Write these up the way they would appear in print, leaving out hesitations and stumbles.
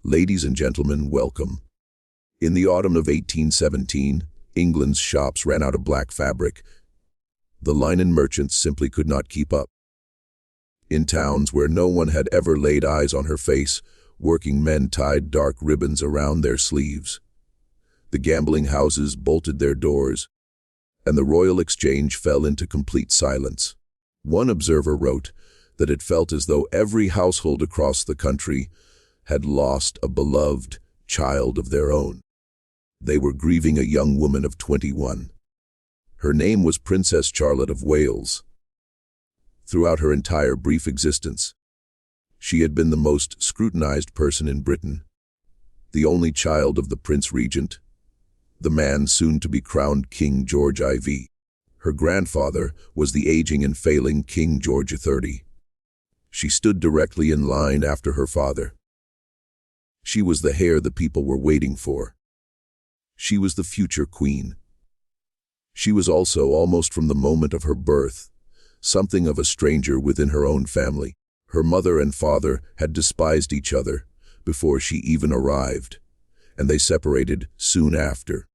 Ladies and gentlemen, welcome. In the autumn of 1817, England's shops ran out of black fabric. The linen merchants simply could not keep up. In towns where no one had ever laid eyes on her face, working men tied dark ribbons around their sleeves. The gambling houses bolted their doors, and the Royal Exchange fell into complete silence. One observer wrote that it felt as though every household across the country had lost a beloved child of their own. They were grieving a young woman of 21. Her name was Princess Charlotte of Wales. Throughout her entire brief existence, she had been the most scrutinized person in Britain, the only child of the Prince Regent, the man soon to be crowned King George IV. Her grandfather was the aging and failing King George III. She stood directly in line after her father. She was the heir the people were waiting for. She was the future queen. She was also, almost from the moment of her birth, something of a stranger within her own family. Her mother and father had despised each other before she even arrived, and they separated soon after.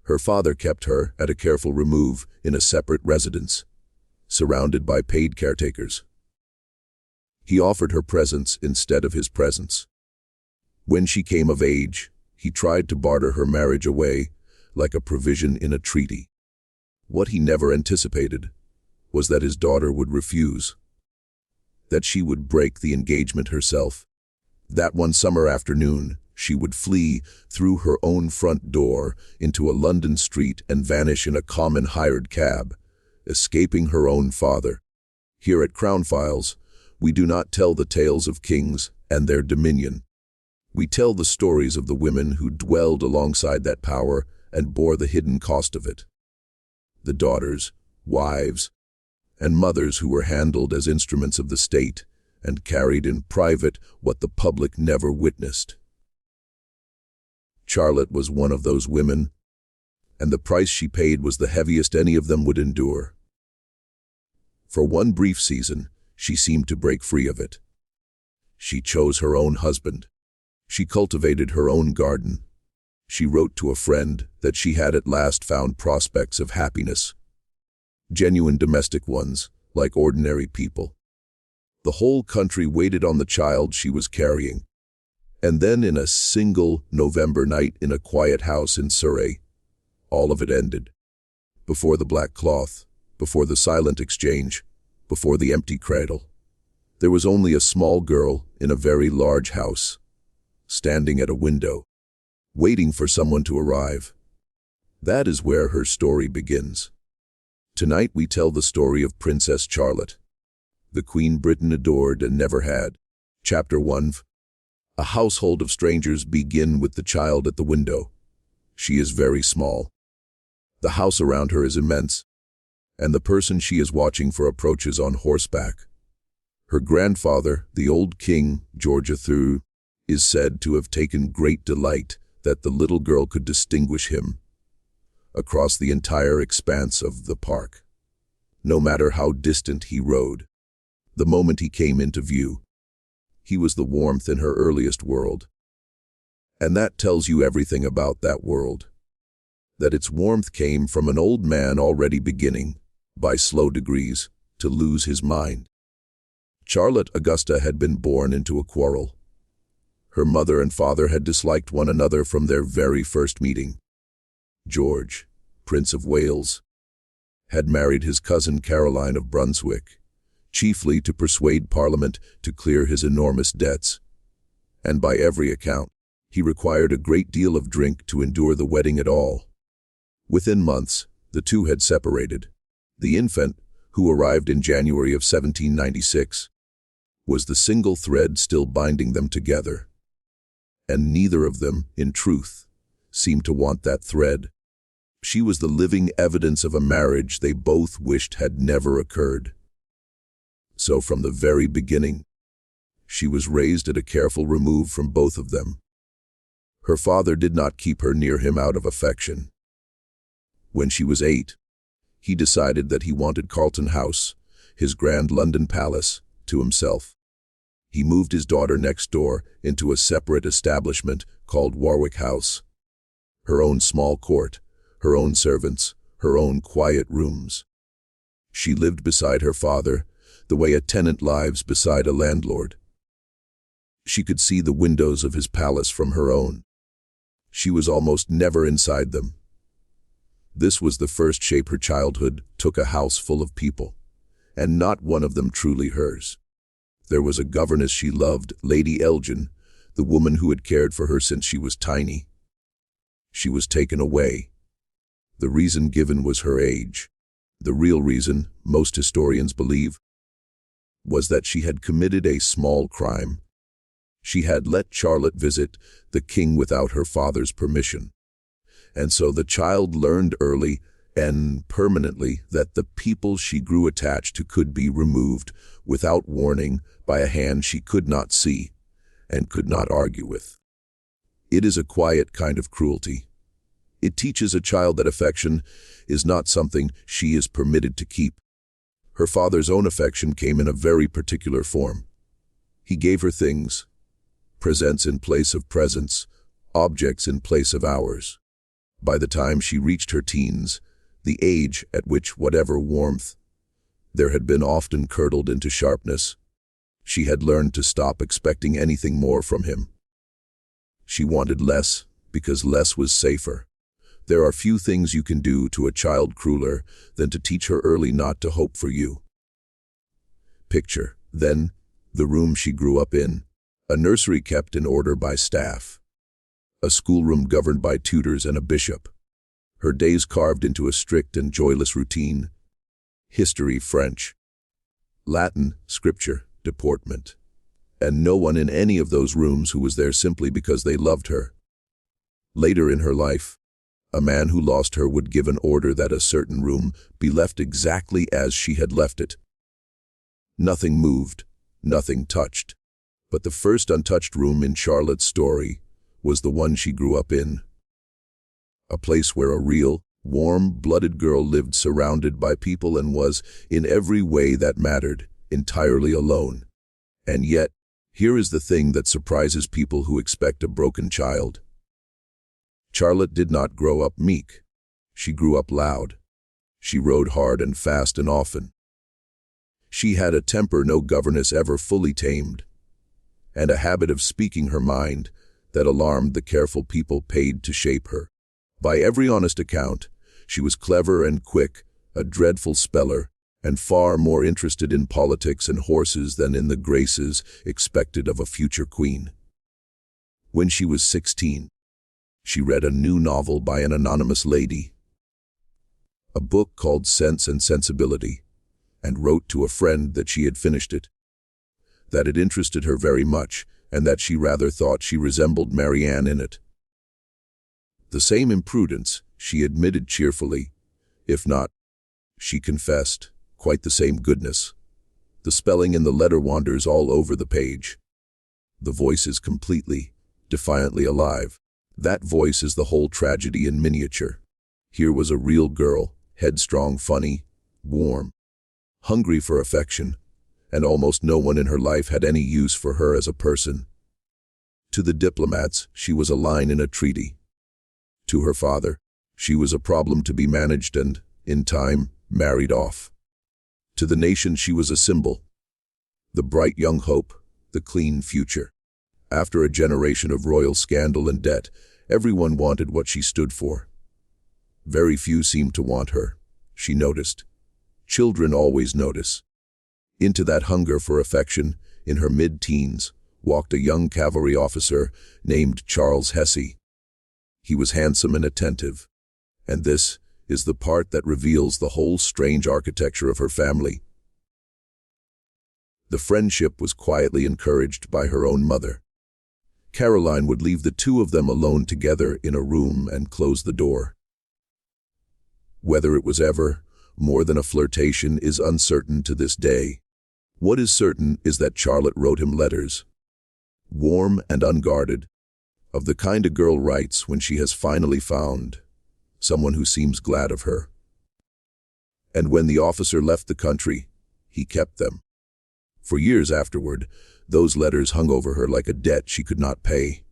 Her father kept her at a careful remove in a separate residence, surrounded by paid caretakers. He offered her presents instead of his presence. When she came of age, he tried to barter her marriage away like a provision in a treaty. What he never anticipated was that his daughter would refuse, that she would break the engagement herself. That one summer afternoon, she would flee through her own front door into a London street and vanish in a common hired cab, escaping her own father. Here at Crown Files, we do not tell the tales of kings and their dominion. We tell the stories of the women who dwelled alongside that power and bore the hidden cost of it. The daughters, wives, and mothers who were handled as instruments of the state and carried in private what the public never witnessed. Charlotte was one of those women, and the price she paid was the heaviest any of them would endure. For one brief season, she seemed to break free of it. She chose her own husband. She cultivated her own garden. She wrote to a friend that she had at last found prospects of happiness. Genuine domestic ones, like ordinary people. The whole country waited on the child she was carrying. And then in a single November night in a quiet house in Surrey, all of it ended. Before the black cloth, before the silent exchange, before the empty cradle, there was only a small girl in a very large house, standing at a window, waiting for someone to arrive. That is where her story begins. Tonight we tell the story of Princess Charlotte, the Queen Britain adored and never had. Chapter 1. A household of strangers begin with the child at the window. She is very small. The house around her is immense, and the person she is watching for approaches on horseback. Her grandfather, the old King George III, is said to have taken great delight that the little girl could distinguish him across the entire expanse of the park. No matter how distant he rode, the moment he came into view, he was the warmth in her earliest world. And that tells you everything about that world. That its warmth came from an old man already beginning, by slow degrees, to lose his mind. Charlotte Augusta had been born into a quarrel. Her mother and father had disliked one another from their very first meeting. George, Prince of Wales, had married his cousin Caroline of Brunswick, chiefly to persuade Parliament to clear his enormous debts. And by every account, he required a great deal of drink to endure the wedding at all. Within months, the two had separated. The infant, who arrived in January of 1796, was the single thread still binding them together. And neither of them, in truth, seemed to want that thread. She was the living evidence of a marriage they both wished had never occurred. So from the very beginning, she was raised at a careful remove from both of them. Her father did not keep her near him out of affection. When she was 8, he decided that he wanted Carlton House, his grand London palace, to himself. He moved his daughter next door into a separate establishment called Warwick House. Her own small court, her own servants, her own quiet rooms. She lived beside her father, the way a tenant lives beside a landlord. She could see the windows of his palace from her own. She was almost never inside them. This was the first shape her childhood took a house full of people, and not one of them truly hers. There was a governess she loved, Lady Elgin, the woman who had cared for her since she was tiny. She was taken away. The reason given was her age. The real reason, most historians believe, was that she had committed a small crime. She had let Charlotte visit the king without her father's permission. And so the child learned early and permanently that the people she grew attached to could be removed without warning by a hand she could not see and could not argue with. It is a quiet kind of cruelty. It teaches a child that affection is not something she is permitted to keep. Her father's own affection came in a very particular form. He gave her things, presents in place of presents, objects in place of hours. By the time she reached her teens, the age at which whatever warmth there had been often curdled into sharpness, she had learned to stop expecting anything more from him. She wanted less because less was safer. There are few things you can do to a child crueler than to teach her early not to hope for you. Picture, then, the room she grew up in, a nursery kept in order by staff, a schoolroom governed by tutors and a bishop, her days carved into a strict and joyless routine, history, French, Latin, scripture, deportment, and no one in any of those rooms who was there simply because they loved her. Later in her life, a man who lost her would give an order that a certain room be left exactly as she had left it. Nothing moved, nothing touched, but the first untouched room in Charlotte's story was the one she grew up in. A place where a real, warm-blooded girl lived surrounded by people and was, in every way that mattered, entirely alone. And yet, here is the thing that surprises people who expect a broken child. Charlotte did not grow up meek. She grew up loud. She rode hard and fast and often. She had a temper no governess ever fully tamed, and a habit of speaking her mind that alarmed the careful people paid to shape her. By every honest account, she was clever and quick, a dreadful speller, and far more interested in politics and horses than in the graces expected of a future queen. When she was 16, she read a new novel by an anonymous lady, a book called Sense and Sensibility, and wrote to a friend that she had finished it, that it interested her very much, and that she rather thought she resembled Marianne in it. The same imprudence, she admitted cheerfully, if not, she confessed, quite the same goodness. The spelling in the letter wanders all over the page. The voice is completely, defiantly alive. That voice is the whole tragedy in miniature. Here was a real girl, headstrong, funny, warm, hungry for affection, and almost no one in her life had any use for her as a person. To the diplomats, she was a line in a treaty. To her father, she was a problem to be managed and, in time, married off. To the nation, she was a symbol, the bright young hope, the clean future. After a generation of royal scandal and debt, everyone wanted what she stood for. Very few seemed to want her, she noticed. Children always notice. Into that hunger for affection, in her mid-teens, walked a young cavalry officer named Charles Hesse. He was handsome and attentive, and this is the part that reveals the whole strange architecture of her family. The friendship was quietly encouraged by her own mother. Caroline would leave the two of them alone together in a room and close the door. Whether it was ever more than a flirtation is uncertain to this day. What is certain is that Charlotte wrote him letters, warm and unguarded, of the kind a girl writes when she has finally found someone who seems glad of her. And when the officer left the country, he kept them. For years afterward, Those letters hung over her like a debt she could not pay.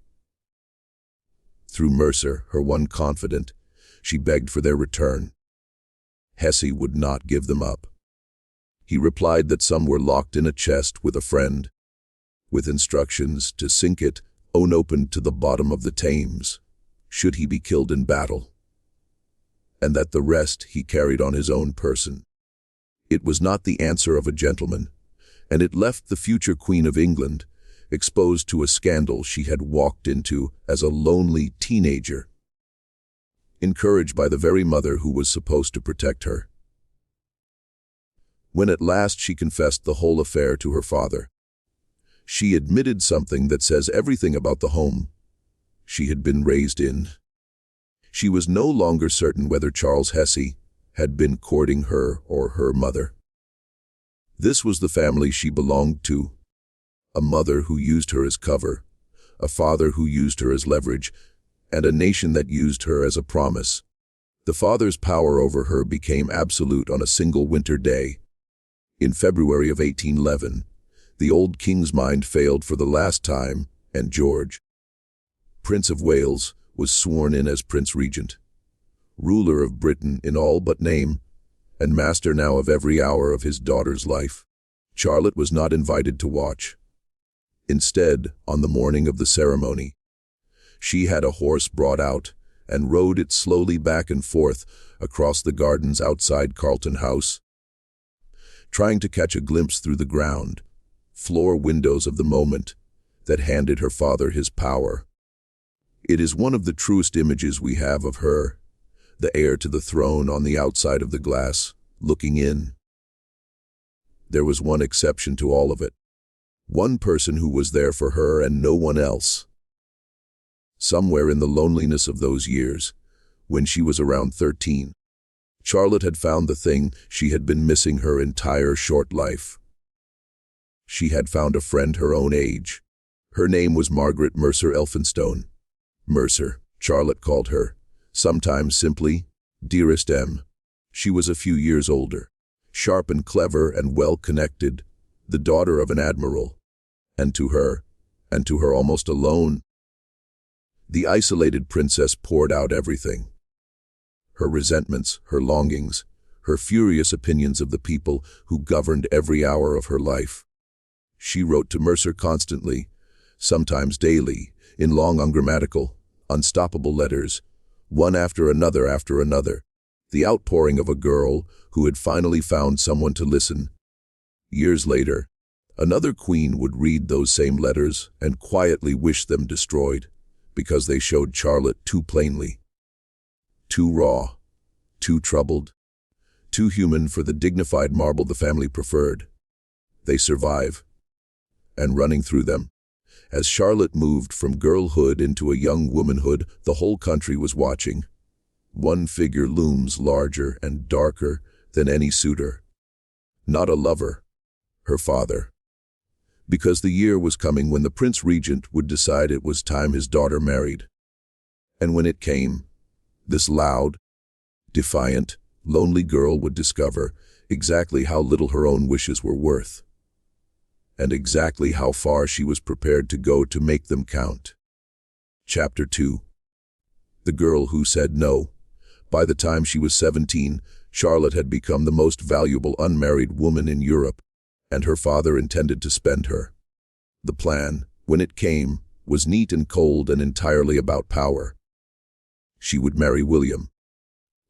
Through Mercer, her one confidant, she begged for their return. Hesse would not give them up. He replied that some were locked in a chest with a friend, with instructions to sink it unopened to the bottom of the Thames, should he be killed in battle, and that the rest he carried on his own person. It was not the answer of a gentleman, and it left the future Queen of England exposed to a scandal she had walked into as a lonely teenager, encouraged by the very mother who was supposed to protect her. When at last she confessed the whole affair to her father, she admitted something that says everything about the home she had been raised in. She was no longer certain whether Charles Hesse had been courting her or her mother. This was the family she belonged to, a mother who used her as cover, a father who used her as leverage, and a nation that used her as a promise. The father's power over her became absolute on a single winter day. In February of 1811, the old king's mind failed for the last time, and George, Prince of Wales, was sworn in as Prince Regent, ruler of Britain in all but name, and master now of every hour of his daughter's life. Charlotte was not invited to watch. Instead, on the morning of the ceremony, she had a horse brought out and rode it slowly back and forth across the gardens outside Carlton House, trying to catch a glimpse through the ground floor windows of the moment that handed her father his power. It is one of the truest images we have of her, the heir to the throne on the outside of the glass, looking in. There was one exception to all of it. One person who was there for her and no one else. Somewhere in the loneliness of those years, when she was around 13, Charlotte had found the thing she had been missing her entire short life. She had found a friend her own age. Her name was Margaret Mercer Elphinstone. Mercer, Charlotte called her, sometimes simply, Dearest M. She was a few years older, sharp and clever and well-connected, the daughter of an admiral. And to her almost alone, the isolated princess poured out everything. Her resentments, her longings, her furious opinions of the people who governed every hour of her life. She wrote to Mercer constantly, sometimes daily, in long ungrammatical, unstoppable letters, one after another, the outpouring of a girl who had finally found someone to listen. Years later, another queen would read those same letters and quietly wish them destroyed, because they showed Charlotte too plainly. Too raw, too troubled, too human for the dignified marble the family preferred. They survive, and running through them, as Charlotte moved from girlhood into a young womanhood, the whole country was watching. One figure looms larger and darker than any suitor. Not a lover, her father. Because the year was coming when the Prince Regent would decide it was time his daughter married. And when it came, this loud, defiant, lonely girl would discover exactly how little her own wishes were worth, and exactly how far she was prepared to go to make them count. Chapter 2. The Girl Who Said No. By the time she was 17, Charlotte had become the most valuable unmarried woman in Europe, and her father intended to spend her. The plan, when it came, was neat and cold and entirely about power. She would marry William,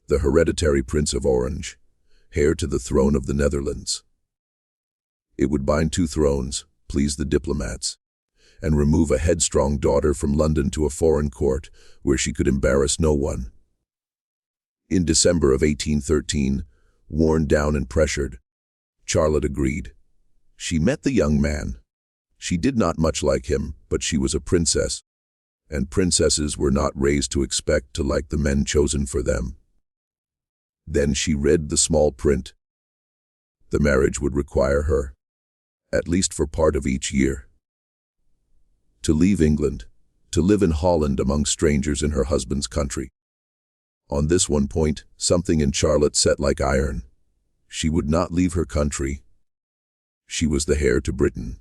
the hereditary Prince of Orange, heir to the throne of the Netherlands. It would bind two thrones, please the diplomats, and remove a headstrong daughter from London to a foreign court where she could embarrass no one. In December of 1813, worn down and pressured, Charlotte agreed. She met the young man. She did not much like him, but she was a princess, and princesses were not raised to expect to like the men chosen for them. Then she read the small print. The marriage would require her, at least for part of each year, to leave England, to live in Holland among strangers in her husband's country. On this one point, something in Charlotte set like iron. She would not leave her country. She was the heir to Britain.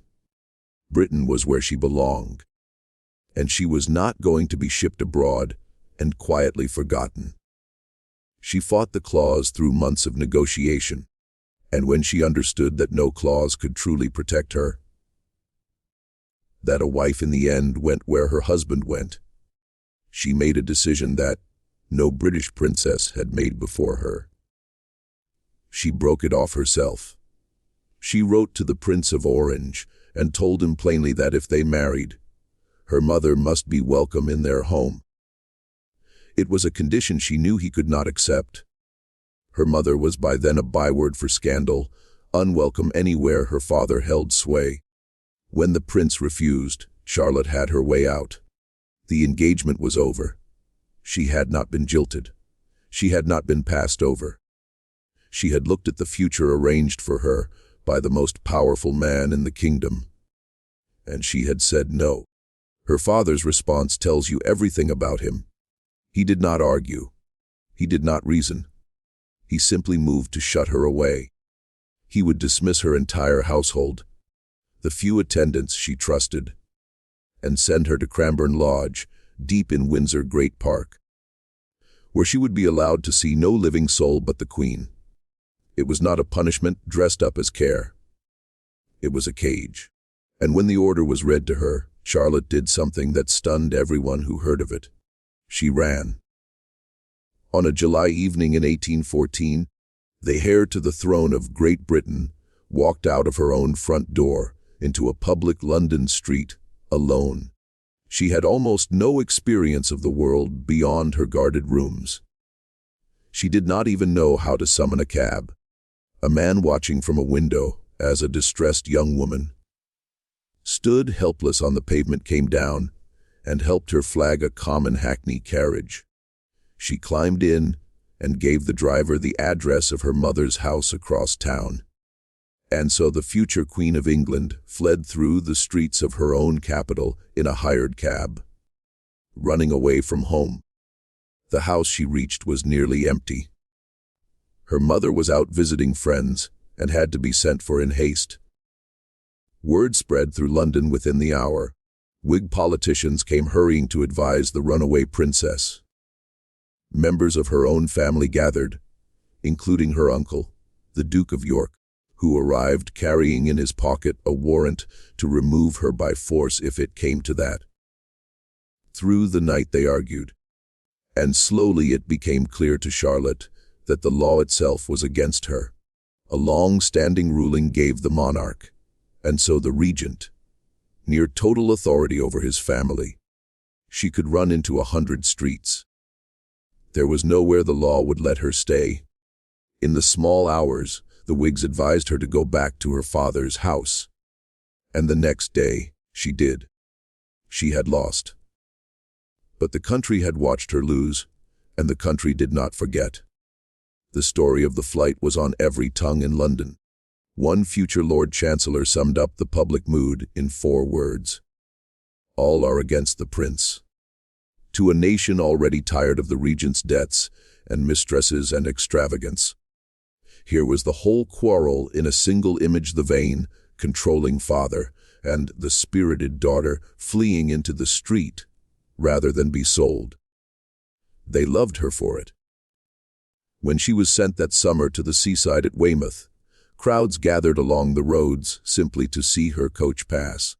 Britain was where she belonged, and she was not going to be shipped abroad and quietly forgotten. She fought the clause through months of negotiation, and when she understood that no clause could truly protect her, that a wife in the end went where her husband went, she made a decision that no British princess had made before her. She broke it off herself. She wrote to the Prince of Orange and told him plainly that if they married, her mother must be welcome in their home. It was a condition she knew he could not accept. Her mother was by then a byword for scandal, unwelcome anywhere her father held sway. When the prince refused, Charlotte had her way out. The engagement was over. She had not been jilted. She had not been passed over. She had looked at the future arranged for her by the most powerful man in the kingdom, and she had said no. Her father's response tells you everything about him. He did not argue. He did not reason. He simply moved to shut her away. He would dismiss her entire household, the few attendants she trusted, and send her to Cranbourne Lodge, deep in Windsor Great Park, where she would be allowed to see no living soul but the Queen. It was not a punishment dressed up as care. It was a cage. And when the order was read to her, Charlotte did something that stunned everyone who heard of it. She ran. On a July evening in 1814, the heir to the throne of Great Britain walked out of her own front door into a public London street, alone. She had almost no experience of the world beyond her guarded rooms. She did not even know how to summon a cab. A man watching from a window, as a distressed young woman stood helpless on the pavement, came down and helped her flag a common hackney carriage. She climbed in and gave the driver the address of her mother's house across town. And so the future Queen of England fled through the streets of her own capital in a hired cab, running away from home. The house she reached was nearly empty. Her mother was out visiting friends and had to be sent for in haste. Word spread through London within the hour. Whig politicians came hurrying to advise the runaway princess. Members of her own family gathered, including her uncle, the Duke of York, who arrived carrying in his pocket a warrant to remove her by force if it came to that. Through the night they argued, and slowly it became clear to Charlotte that the law itself was against her. A long-standing ruling gave the monarch, and so the regent, near total authority over his family. She could run into 100 streets. There was nowhere the law would let her stay. In the small hours, the Whigs advised her to go back to her father's house. And the next day, she did. She had lost. But the country had watched her lose, and the country did not forget. The story of the flight was on every tongue in London. One future Lord Chancellor summed up the public mood in 4 words. All are against the prince. To a nation already tired of the regent's debts and mistresses and extravagance, here was the whole quarrel in a single image: the vain, controlling father and the spirited daughter fleeing into the street rather than be sold. They loved her for it. When she was sent that summer to the seaside at Weymouth, crowds gathered along the roads simply to see her coach pass.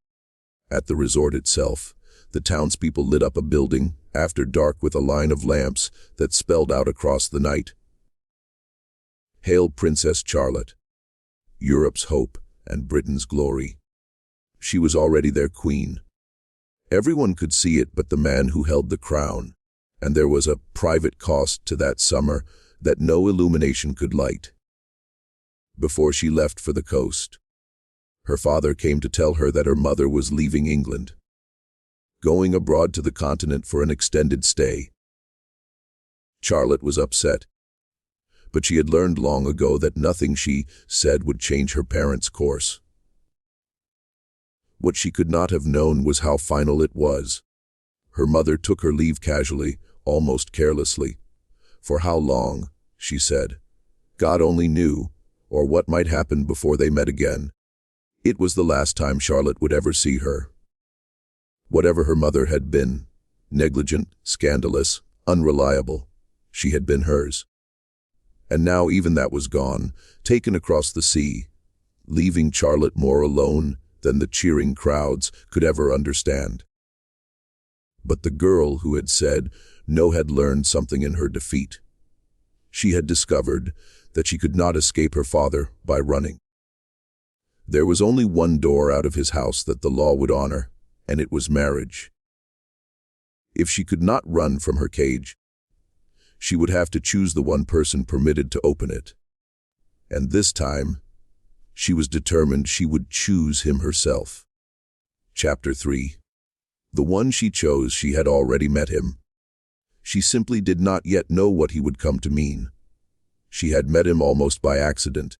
At the resort itself, the townspeople lit up a building after dark with a line of lamps that spelled out across the night, "Hail Princess Charlotte, Europe's hope and Britain's glory." She was already their queen. Everyone could see it but the man who held the crown, and there was a private cost to that summer that no illumination could light. Before she left for the coast, her father came to tell her that her mother was leaving England, going abroad to the continent for an extended stay. Charlotte was upset, but she had learned long ago that nothing she said would change her parents' course. What she could not have known was how final it was. Her mother took her leave casually, almost carelessly. For how long, she said, God only knew, or what might happen before they met again. It was the last time Charlotte would ever see her. Whatever her mother had been, negligent, scandalous, unreliable, she had been hers. And now even that was gone, taken across the sea, leaving Charlotte more alone than the cheering crowds could ever understand. But the girl who had said no had learned something in her defeat. She had discovered that she could not escape her father by running. There was only one door out of his house that the law would honor, and it was marriage. If she could not run from her cage, she would have to choose the one person permitted to open it. And this time, she was determined she would choose him herself. Chapter 3. The one she chose, she had already met him. She simply did not yet know what he would come to mean. She had met him almost by accident,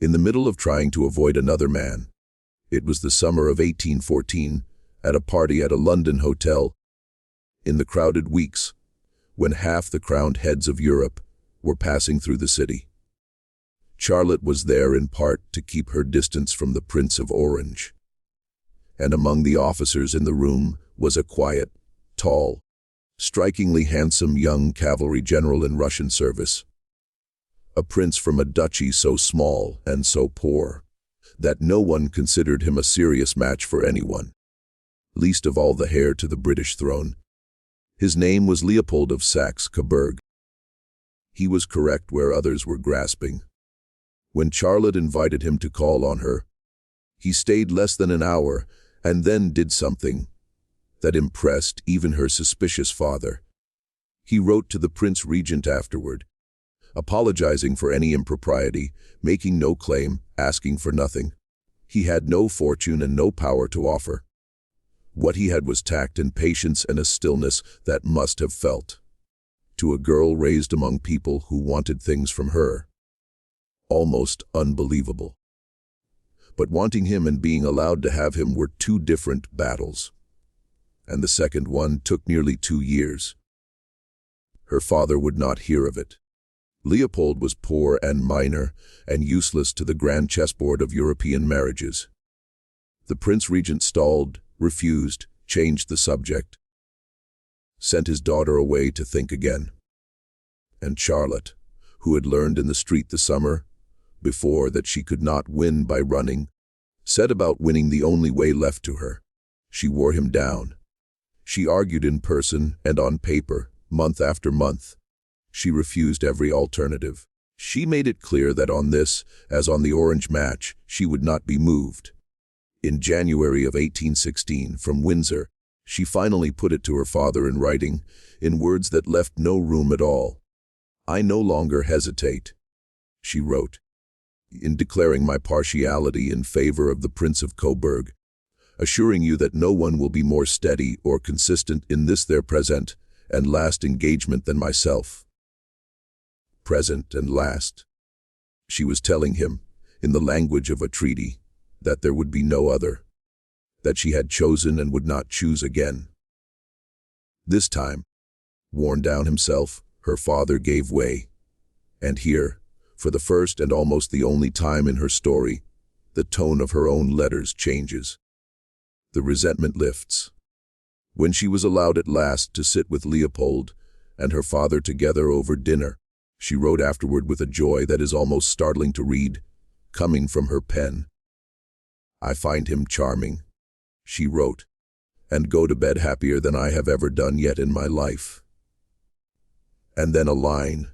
in the middle of trying to avoid another man. It was the summer of 1814, at a party at a London hotel, in the crowded weeks, when half the crowned heads of Europe were passing through the city. Charlotte was there in part to keep her distance from the Prince of Orange. And among the officers in the room was a quiet, tall, strikingly handsome young cavalry general in Russian service. A prince from a duchy so small and so poor that no one considered him a serious match for anyone, least of all the heir to the British throne. His name was Leopold of Saxe-Coburg. He was correct where others were grasping. When Charlotte invited him to call on her, he stayed less than an hour and then did something that impressed even her suspicious father. He wrote to the Prince Regent afterward, apologizing for any impropriety, making no claim, asking for nothing. He had no fortune and no power to offer. What he had was tact and patience and a stillness that must have felt, to a girl raised among people who wanted things from her, almost unbelievable. But wanting him and being allowed to have him were two different battles, and the second one took nearly 2 years. Her father would not hear of it. Leopold was poor and minor and useless to the grand chessboard of European marriages. The Prince Regent stalled, refused, changed the subject, sent his daughter away to think again. And Charlotte, who had learned in the street the summer before that she could not win by running, set about winning the only way left to her. She wore him down. She argued in person and on paper, month after month. She refused every alternative. She made it clear that on this, as on the Orange match, she would not be moved. In January of 1816, from Windsor, she finally put it to her father in writing, in words that left no room at all. "I no longer hesitate," she wrote, "in declaring my partiality in favor of the Prince of Coburg, assuring you that no one will be more steady or consistent in this their present and last engagement than myself." Present and last. She was telling him, in the language of a treaty, that there would be no other, that she had chosen and would not choose again. This time, worn down himself, her father gave way. And here, for the first and almost the only time in her story, the tone of her own letters changes. The resentment lifts. When she was allowed at last to sit with Leopold and her father together over dinner, she wrote afterward with a joy that is almost startling to read, coming from her pen. "I find him charming," she wrote, "and go to bed happier than I have ever done yet in my life." And then a line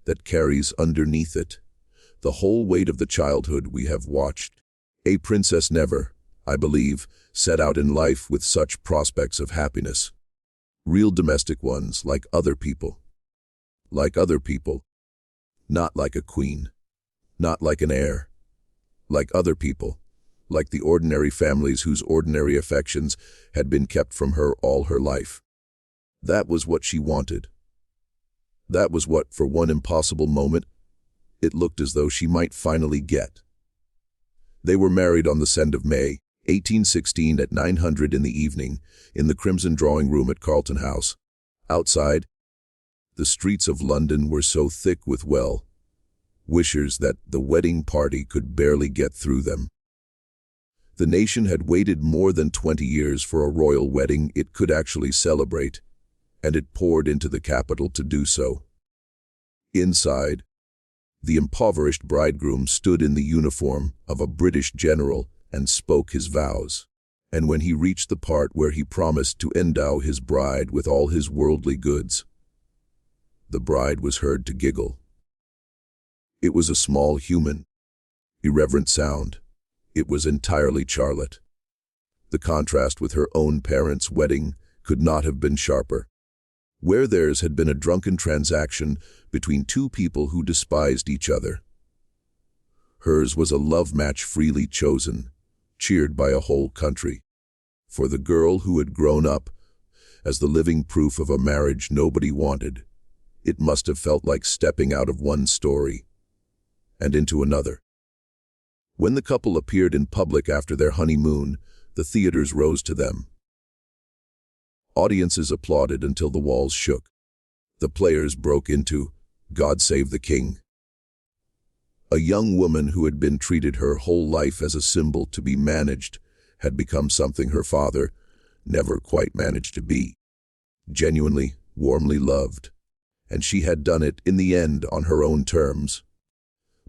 that carries underneath it the whole weight of the childhood we have watched. A princess never, I believe, set out in life with such prospects of happiness. Real domestic ones, like other people. Like other people. Not like a queen. Not like an heir. Like other people. Like the ordinary families whose ordinary affections had been kept from her all her life. That was what she wanted. That was what, for one impossible moment, it looked as though she might finally get. They were married on the Send of May, 1816 at 900 in the evening, in the crimson drawing room at Carlton House. Outside, the streets of London were so thick with well-wishers that the wedding party could barely get through them. The nation had waited more than 20 years for a royal wedding it could actually celebrate, and it poured into the capital to do so. Inside, the impoverished bridegroom stood in the uniform of a British general and spoke his vows. And when he reached the part where he promised to endow his bride with all his worldly goods, the bride was heard to giggle. It was a small, human, irreverent sound. It was entirely Charlotte. The contrast with her own parents' wedding could not have been sharper. Where theirs had been a drunken transaction between two people who despised each other, hers was a love match freely chosen, cheered by a whole country. For the girl who had grown up as the living proof of a marriage nobody wanted, it must have felt like stepping out of one story and into another. When the couple appeared in public after their honeymoon, the theaters rose to them. Audiences applauded until the walls shook. The players broke into "God Save the King." A young woman who had been treated her whole life as a symbol to be managed had become something her father never quite managed to be. Genuinely, warmly loved. And she had done it in the end on her own terms,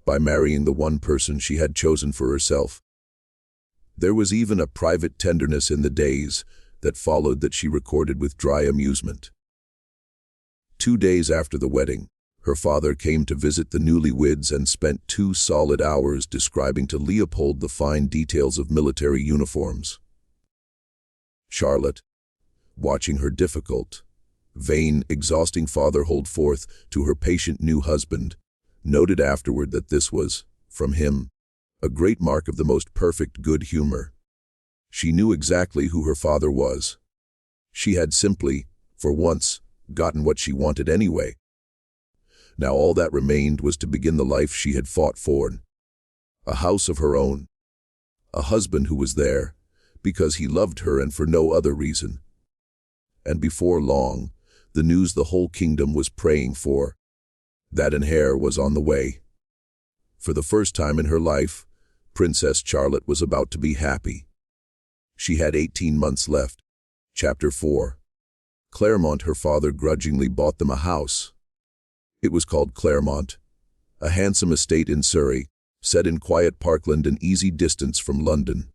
by marrying the one person she had chosen for herself. There was even a private tenderness in the days that followed that she recorded with dry amusement. 2 days after the wedding, her father came to visit the newlyweds and spent 2 solid hours describing to Leopold the fine details of military uniforms. Charlotte, watching her difficult, vain, exhausting father hold forth to her patient new husband, noted afterward that this was, from him, a great mark of the most perfect good humor. She knew exactly who her father was. She had simply, for once, gotten what she wanted anyway. Now all that remained was to begin the life she had fought for. A house of her own. A husband who was there, because he loved her and for no other reason. And before long, the news the whole kingdom was praying for, that an heir was on the way. For the first time in her life, Princess Charlotte was about to be happy. She had 18 months left. Chapter 4. Claremont, her father grudgingly bought them a house. It was called Claremont, a handsome estate in Surrey, set in quiet parkland an easy distance from London.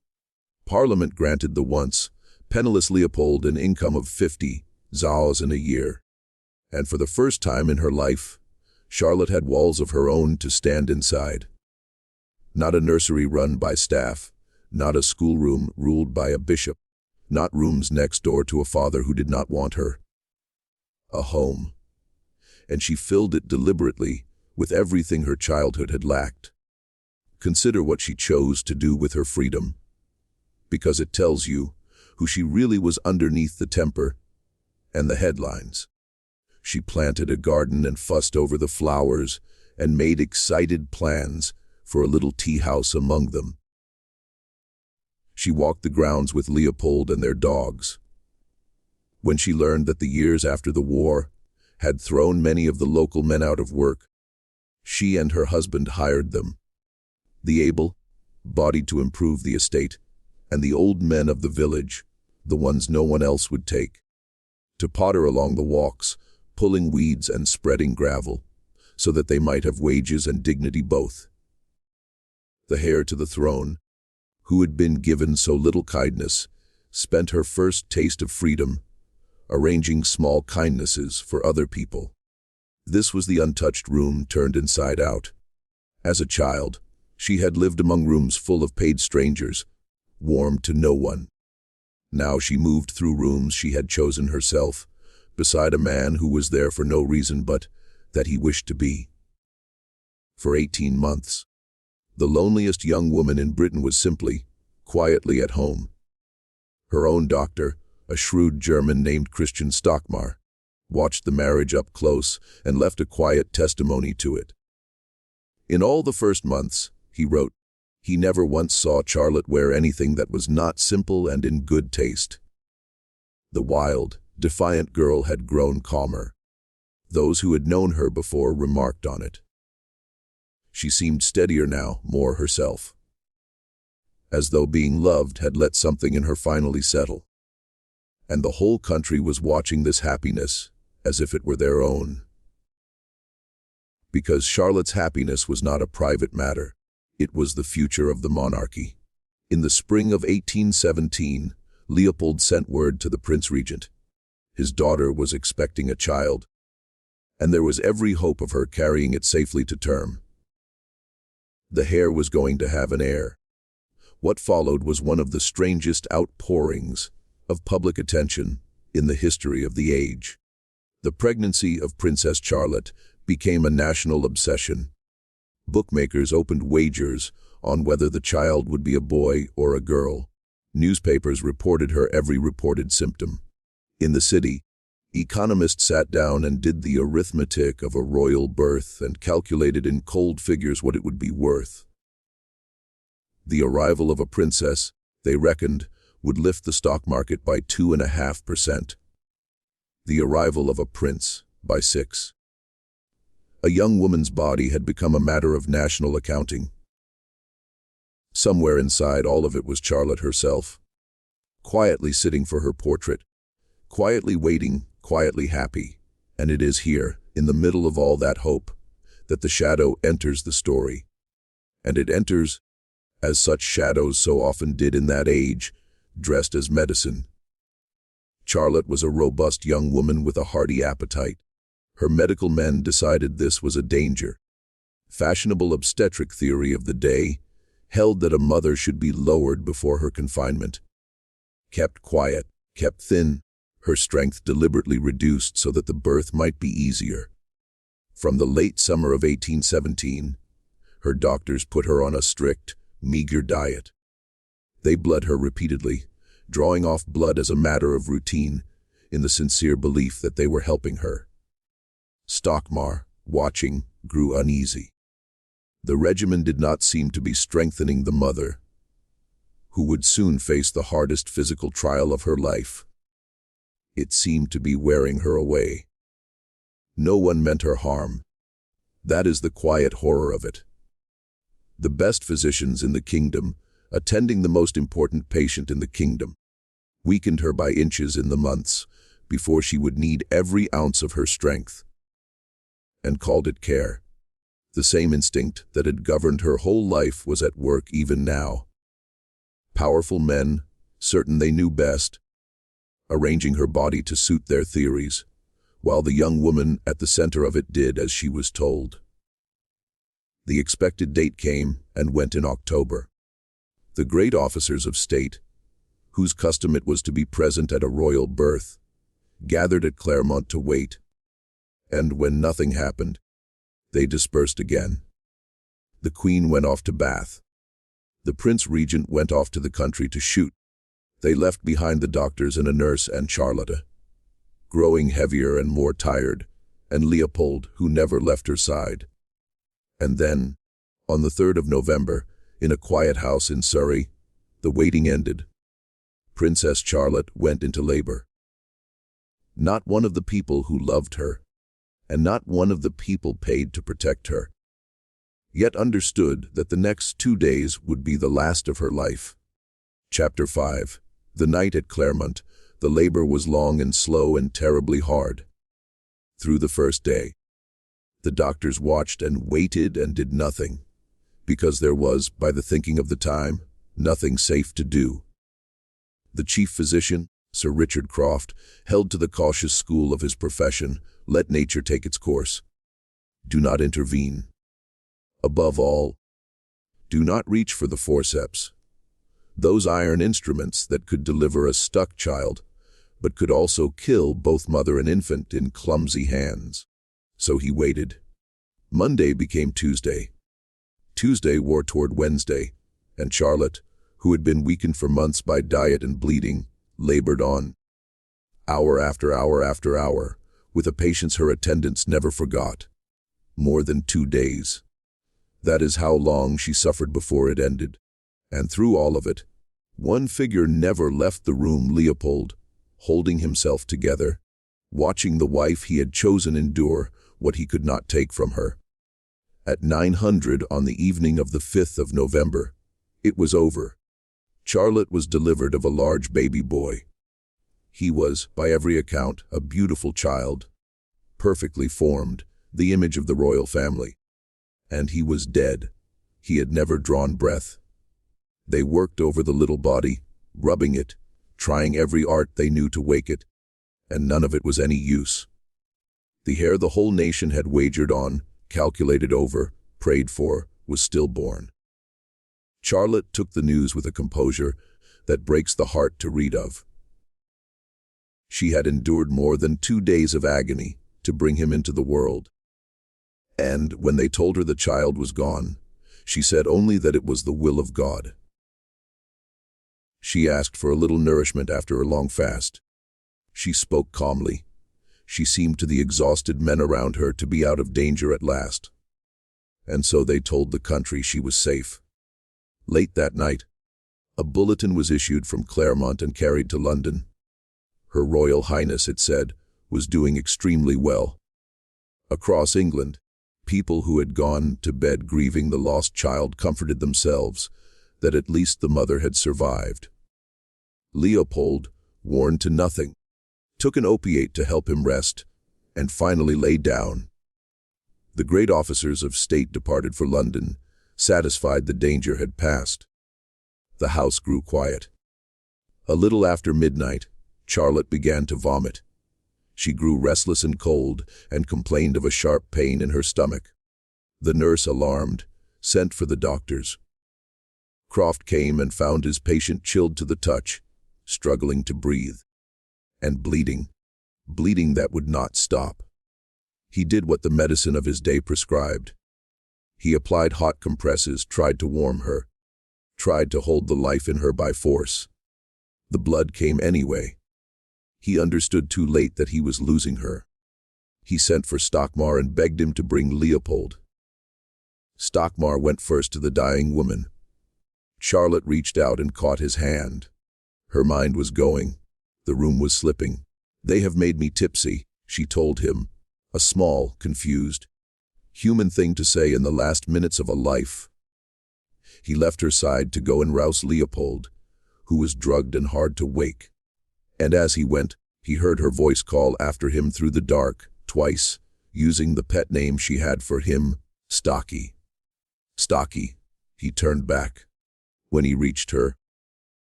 Parliament granted the once penniless Leopold an income of 50,000 a year. And for the first time in her life, Charlotte had walls of her own to stand inside. Not a nursery run by staff, not a schoolroom ruled by a bishop, not rooms next door to a father who did not want her. A home. And she filled it deliberately with everything her childhood had lacked. Consider what she chose to do with her freedom, because it tells you who she really was underneath the temper and the headlines. She planted a garden and fussed over the flowers and made excited plans for a little tea house among them. She walked the grounds with Leopold and their dogs. When she learned that the years after the war had thrown many of the local men out of work, she and her husband hired them, the able-bodied to improve the estate, and the old men of the village, the ones no one else would take, to potter along the walks, pulling weeds and spreading gravel, so that they might have wages and dignity both. The heir to the throne, who had been given so little kindness, spent her first taste of freedom, arranging small kindnesses for other people. This was the untouched room turned inside out. As a child, she had lived among rooms full of paid strangers, warm to no one. Now she moved through rooms she had chosen herself, beside a man who was there for no reason but that he wished to be. For 18 months, the loneliest young woman in Britain was simply, quietly at home. Her own doctor, a shrewd German named Christian Stockmar, watched the marriage up close and left a quiet testimony to it. In all the first months, he wrote, he never once saw Charlotte wear anything that was not simple and in good taste. The wild, defiant girl had grown calmer. Those who had known her before remarked on it. She seemed steadier now, more herself. as though being loved had let something in her finally settle. And the whole country was watching this happiness as if it were their own. Because Charlotte's happiness was not a private matter, it was the future of the monarchy. In the spring of 1817, Leopold sent word to the Prince Regent. His daughter was expecting a child, and there was every hope of her carrying it safely to term. The heir was going to have an heir. What followed was one of the strangest outpourings of public attention in the history of the age. The pregnancy of Princess Charlotte became a national obsession. Bookmakers opened wagers on whether the child would be a boy or a girl. Newspapers reported her every reported symptom. In the city, economists sat down and did the arithmetic of a royal birth and calculated in cold figures what it would be worth. The arrival of a princess, they reckoned, would lift the stock market by 2.5%. The arrival of a prince by 6%. A young woman's body had become a matter of national accounting. Somewhere inside all of it was Charlotte herself, quietly sitting for her portrait, quietly waiting, quietly happy. And it is here, in the middle of all that hope, that the shadow enters the story. And it enters, as such shadows so often did in that age, dressed as medicine. Charlotte was a robust young woman with a hearty appetite. Her medical men decided this was a danger. Fashionable obstetric theory of the day held that a mother should be lowered before her confinement. Kept quiet, kept thin, her strength deliberately reduced so that the birth might be easier. From the late summer of 1817, her doctors put her on a strict, meager diet. They bled her repeatedly, drawing off blood as a matter of routine, in the sincere belief that they were helping her. Stockmar, watching, grew uneasy. The regimen did not seem to be strengthening the mother, who would soon face the hardest physical trial of her life. It seemed to be wearing her away. No one meant her harm. That is the quiet horror of it. The best physicians in the kingdom, attending the most important patient in the kingdom, weakened her by inches in the months before she would need every ounce of her strength, and called it care. The same instinct that had governed her whole life was at work even now. Powerful men, certain they knew best, arranging her body to suit their theories, while the young woman at the center of it did as she was told. The expected date came and went in October. The great officers of state, whose custom it was to be present at a royal birth, gathered at Claremont to wait, and when nothing happened, they dispersed again. The Queen went off to Bath. The Prince Regent went off to the country to shoot. They left behind the doctors and a nurse and Charlotte, growing heavier and more tired, and Leopold, who never left her side. And then, on the 3rd of November, in a quiet house in Surrey, the waiting ended. Princess Charlotte went into labor. Not one of the people who loved her, and not one of the people paid to protect her, yet understood that the next 2 days would be the last of her life. Chapter 5. The night at Claremont, the labor was long and slow and terribly hard. Through the first day, the doctors watched and waited and did nothing, because there was, by the thinking of the time, nothing safe to do. The chief physician, Sir Richard Croft, held to the cautious school of his profession: let nature take its course. Do not intervene. Above all, do not reach for the forceps, those iron instruments that could deliver a stuck child, but could also kill both mother and infant in clumsy hands. So he waited. Monday became Tuesday. Tuesday wore toward Wednesday, and Charlotte, who had been weakened for months by diet and bleeding, labored on, hour after hour after hour, with a patience her attendants never forgot. More than 2 days. That is how long she suffered before it ended. And through all of it, one figure never left the room: Leopold, holding himself together, watching the wife he had chosen endure what he could not take from her. At 900 on the evening of the 5th of November, it was over. Charlotte was delivered of a large baby boy. He was, by every account, a beautiful child, perfectly formed, the image of the royal family. And he was dead. He had never drawn breath. They worked over the little body, rubbing it, trying every art they knew to wake it, and none of it was any use. The heir the whole nation had wagered on, calculated over, prayed for, was stillborn. Charlotte took the news with a composure that breaks the heart to read of. She had endured more than 2 days of agony to bring him into the world. And when they told her the child was gone, she said only that it was the will of God. She asked for a little nourishment after her long fast. She spoke calmly. She seemed to the exhausted men around her to be out of danger at last. And so they told the country she was safe. Late that night, a bulletin was issued from Claremont and carried to London. Her Royal Highness, it said, was doing extremely well. Across England, people who had gone to bed grieving the lost child comforted themselves that at least the mother had survived. Leopold, worn to nothing, took an opiate to help him rest, and finally lay down. The great officers of state departed for London, satisfied the danger had passed. The house grew quiet. A little after midnight, Charlotte began to vomit. She grew restless and cold, and complained of a sharp pain in her stomach. The nurse, alarmed, sent for the doctors. Croft came and found his patient chilled to the touch, struggling to breathe, and bleeding that would not stop. He did what the medicine of his day prescribed. He applied hot compresses, tried to warm her, tried to hold the life in her by force. The blood came anyway. He understood too late that he was losing her. He sent for Stockmar and begged him to bring Leopold. Stockmar went first to the dying woman. Charlotte reached out and caught his hand. Her mind was going. The room was slipping. "They have made me tipsy," she told him, a small, confused, human thing to say in the last minutes of a life. He left her side to go and rouse Leopold, who was drugged and hard to wake. And as he went, he heard her voice call after him through the dark, twice, using the pet name she had for him, Stocky. Stocky. He turned back. When he reached her,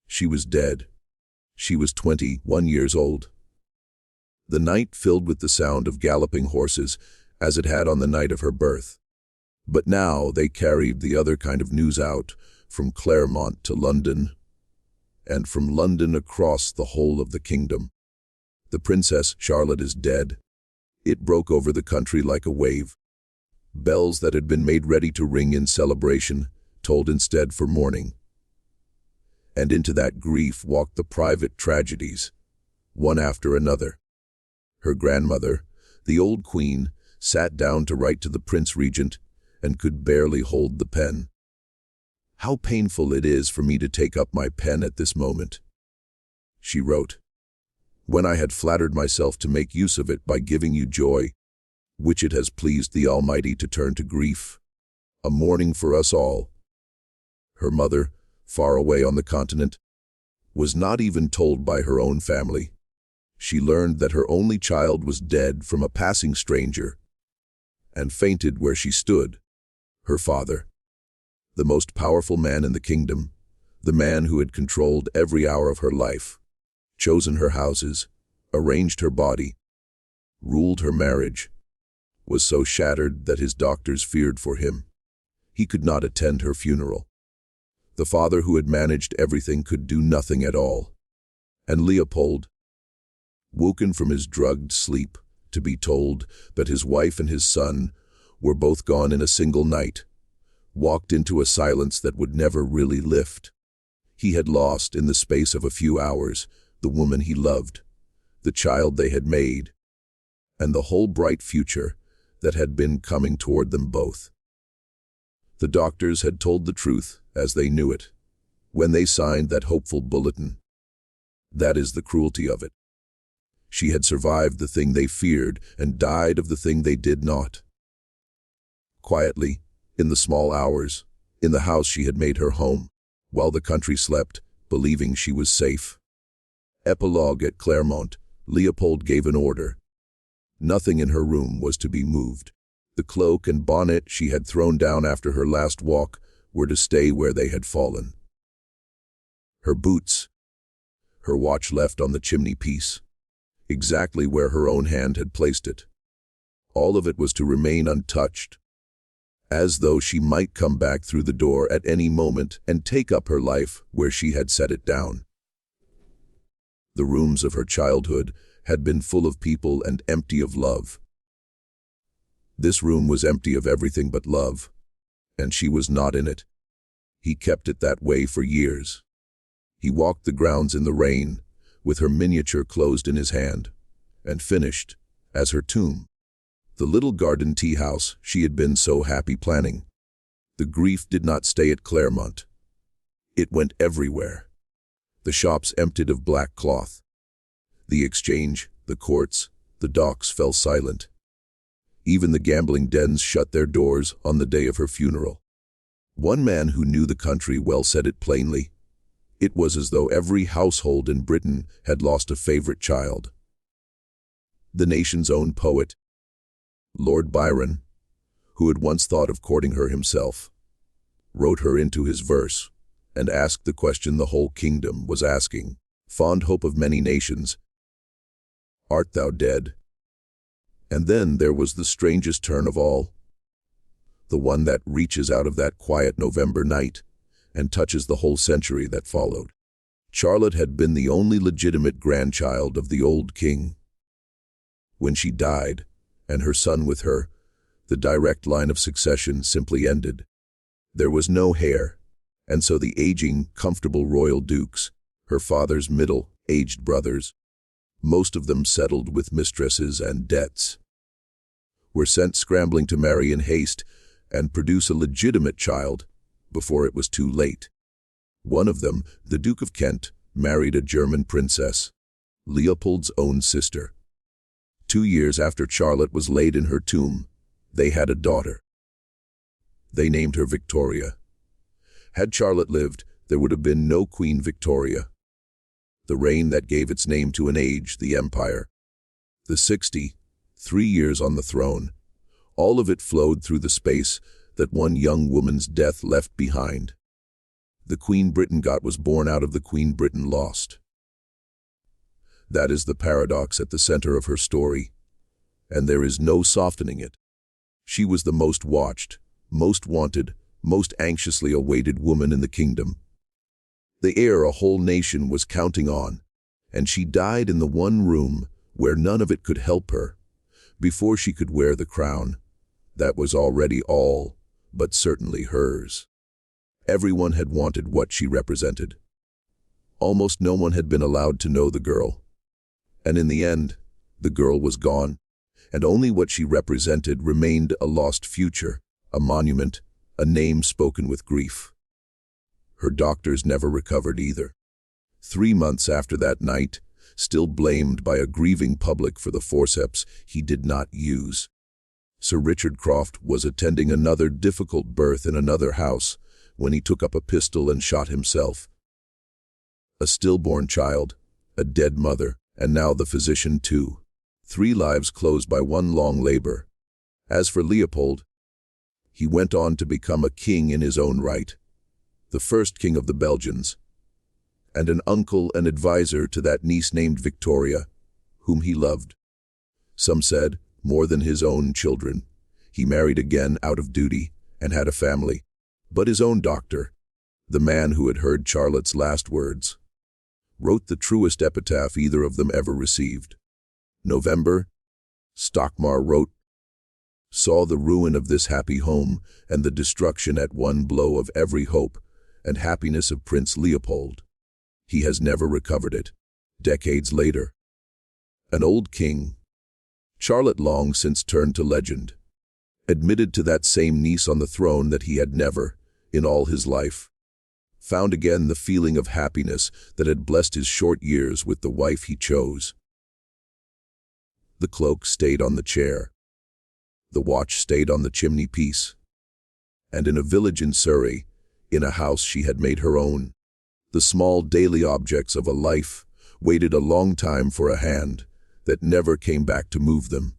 she was dead. She was 21 years old. The night filled with the sound of galloping horses, as it had on the night of her birth. But now they carried the other kind of news out, from Claremont to London, and from London across the whole of the kingdom. The Princess Charlotte is dead. It broke over the country like a wave. Bells that had been made ready to ring in celebration tolled instead for mourning. And into that grief walked the private tragedies, one after another. Her grandmother, the old queen, sat down to write to the Prince Regent and could barely hold the pen. "How painful it is for me to take up my pen at this moment," she wrote, "when I had flattered myself to make use of it by giving you joy, which it has pleased the Almighty to turn to grief, a mourning for us all." Her mother, far away on the continent, was not even told by her own family. She learned that her only child was dead from a passing stranger, and fainted where she stood. Her father, the most powerful man in the kingdom, the man who had controlled every hour of her life, chosen her houses, arranged her body, ruled her marriage, was so shattered that his doctors feared for him. He could not attend her funeral. The father who had managed everything could do nothing at all. And Leopold, woken from his drugged sleep to be told that his wife and his son were both gone in a single night, walked into a silence that would never really lift. He had lost, in the space of a few hours, the woman he loved, the child they had made, and the whole bright future that had been coming toward them both. The doctors had told the truth, as they knew it, when they signed that hopeful bulletin. That is the cruelty of it. She had survived the thing they feared and died of the thing they did not. Quietly, in the small hours, in the house she had made her home, while the country slept, believing she was safe. Epilogue: at Claremont, Leopold gave an order. Nothing in her room was to be moved. The cloak and bonnet she had thrown down after her last walk were to stay where they had fallen. Her boots, her watch left on the chimney-piece, exactly where her own hand had placed it. All of it was to remain untouched, as though she might come back through the door at any moment and take up her life where she had set it down. The rooms of her childhood had been full of people and empty of love. This room was empty of everything but love, and she was not in it. He kept it that way for years. He walked the grounds in the rain, with her miniature closed in his hand, and finished, as her tomb, the little garden tea-house she had been so happy planning. The grief did not stay at Claremont. It went everywhere. The shops emptied of black cloth. The exchange, the courts, the docks fell silent. Even the gambling dens shut their doors on the day of her funeral. One man who knew the country well said it plainly. It was as though every household in Britain had lost a favorite child. The nation's own poet, Lord Byron, who had once thought of courting her himself, wrote her into his verse and asked the question the whole kingdom was asking, fond hope of many nations, art thou dead? And then there was the strangest turn of all, the one that reaches out of that quiet November night and touches the whole century that followed. Charlotte had been the only legitimate grandchild of the old king. When she died, and her son with her, the direct line of succession simply ended. There was no heir, and so the aging, comfortable royal dukes, her father's middle-aged brothers, most of them settled with mistresses and debts, were sent scrambling to marry in haste and produce a legitimate child before it was too late. One of them, the Duke of Kent, married a German princess, Leopold's own sister. 2 years after Charlotte was laid in her tomb, they had a daughter. They named her Victoria. Had Charlotte lived, there would have been no Queen Victoria. The reign that gave its name to an age, the empire. The 63 years on the throne, all of it flowed through the space that one young woman's death left behind. The Queen Britain got was born out of the Queen Britain lost. That is the paradox at the center of her story, and there is no softening it. She was the most watched, most wanted, most anxiously awaited woman in the kingdom. The heir a whole nation was counting on, and she died in the one room where none of it could help her, before she could wear the crown. That was already all, but certainly hers. Everyone had wanted what she represented. Almost no one had been allowed to know the girl. And in the end, the girl was gone, and only what she represented remained: a lost future, a monument, a name spoken with grief. Her doctors never recovered either. 3 months after that night, still blamed by a grieving public for the forceps he did not use, Sir Richard Croft was attending another difficult birth in another house when he took up a pistol and shot himself. A stillborn child, a dead mother, and now the physician too. 3 lives closed by one long labor. As for Leopold, he went on to become a king in his own right, the first king of the Belgians, and an uncle and advisor to that niece named Victoria, whom he loved. Some said, more than his own children. He married again out of duty and had a family. But his own doctor, the man who had heard Charlotte's last words, wrote the truest epitaph either of them ever received. November, Stockmar wrote, saw the ruin of this happy home and the destruction at one blow of every hope and happiness of Prince Leopold. He has never recovered it. Decades later, an old king, Charlotte long since turned to legend, admitted to that same niece on the throne that he had never, in all his life, found again the feeling of happiness that had blessed his short years with the wife he chose. The cloak stayed on the chair. The watch stayed on the chimney-piece. And in a village in Surrey, in a house she had made her own, The small daily objects of a life waited a long time for a hand that never came back to move them.